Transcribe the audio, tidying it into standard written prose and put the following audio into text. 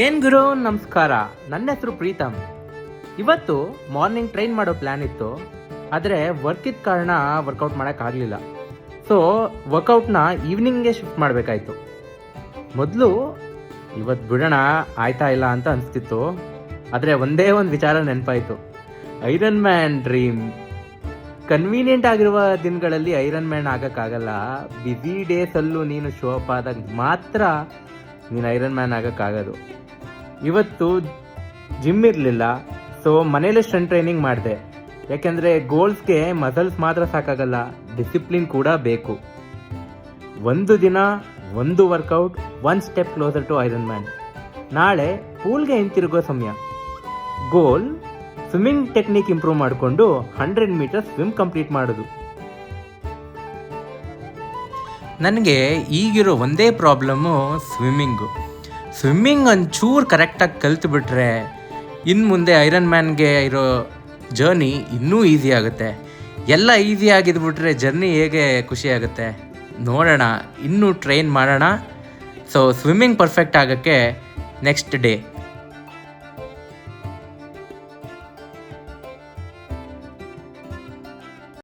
ಏನ್ ಗುರು, ನಮಸ್ಕಾರ. ನನ್ನ ಹೆಸರು ಪ್ರೀತಮ್. ಇವತ್ತು ಮಾರ್ನಿಂಗ್ ಟ್ರೈನ್ ಮಾಡೋ ಪ್ಲ್ಯಾನ್ ಇತ್ತು, ಆದರೆ ವರ್ಕ್ ಇದ್ದ ಕಾರಣ ವರ್ಕೌಟ್ ಮಾಡೋಕ್ಕಾಗಲಿಲ್ಲ. ಸೊ ವರ್ಕೌಟ್ನ ಈವ್ನಿಂಗ್ಗೆ ಶಿಫ್ಟ್ ಮಾಡಬೇಕಾಯ್ತು. ಮೊದಲು ಇವತ್ತು ಬಿಡೋಣ ಆಯ್ತಾ ಇಲ್ಲ ಅಂತ ಅನಿಸ್ತಿತ್ತು, ಆದರೆ ಒಂದೇ ಒಂದು ವಿಚಾರ ನೆನಪಾಯಿತು. Iron man dream. ಕನ್ವೀನಿಯೆಂಟ್ ಆಗಿರುವ ದಿನಗಳಲ್ಲಿ ಐರನ್ ಮ್ಯಾನ್ ಆಗೋಕ್ಕಾಗಲ್ಲ. ಬ್ಯುಸಿ ಡೇಸಲ್ಲೂ ನೀನು ಶೋ ಅಪ್ ಆದಾಗ ಮಾತ್ರ ನೀನು ಐರನ್ ಮ್ಯಾನ್ ಆಗೋಕ್ಕಾಗೋದು. ಇವತ್ತು ಜಿಮ್ ಇರಲಿಲ್ಲ, ಸೊ ಮನೇಲೆ ಸ್ಟ್ರೆಂತ್ ಟ್ರೈನಿಂಗ್ ಮಾಡಿದೆ. ಯಾಕೆಂದರೆ ಗೋಲ್ಸ್ಗೆ ಮಸಲ್ಸ್ ಮಾತ್ರ ಸಾಕಾಗಲ್ಲ, ಡಿಸಿಪ್ಲಿನ್ ಕೂಡ ಬೇಕು. ಒಂದು ದಿನ ಒಂದು workout, one step closer to Iron Man. ನಾಳೆ ಪೂಲ್ಗೆ ಹಿಂತಿರುಗೋ ಸಮಯ. ಗೋಲ್ ಸ್ವಿಮ್ಮಿಂಗ್ ಟೆಕ್ನಿಕ್ ಇಂಪ್ರೂವ್ ಮಾಡಿಕೊಂಡು 100 ಮೀಟರ್ ಸ್ವಿಮ್ ಕಂಪ್ಲೀಟ್ ಮಾಡೋದು. ನನಗೆ ಈಗಿರೋ ಒಂದೇ ಪ್ರಾಬ್ಲಮ್ಮು ಸ್ವಿಮ್ಮಿಂಗ್ ಒಂಚೂರು ಕರೆಕ್ಟಾಗಿ ಕಲ್ತ್ಬಿಟ್ರೆ ಇನ್ನು ಮುಂದೆ ಐರನ್ ಮ್ಯಾನ್ಗೆ ಇರೋ ಜರ್ನಿ ಇನ್ನೂ ಈಸಿ ಆಗುತ್ತೆ. ಎಲ್ಲ ಈಸಿ ಆಗಿದ್ಬಿಟ್ರೆ ಜರ್ನಿ ಹೇಗೆ ಖುಷಿ ಆಗುತ್ತೆ. ನೋಡೋಣ, ಇನ್ನೂ ಟ್ರೈನ್ ಮಾಡೋಣ. ಸೊ ಸ್ವಿಮ್ಮಿಂಗ್ ಪರ್ಫೆಕ್ಟ್ ಆಗೋಕ್ಕೆ ನೆಕ್ಸ್ಟ್ ಡೇ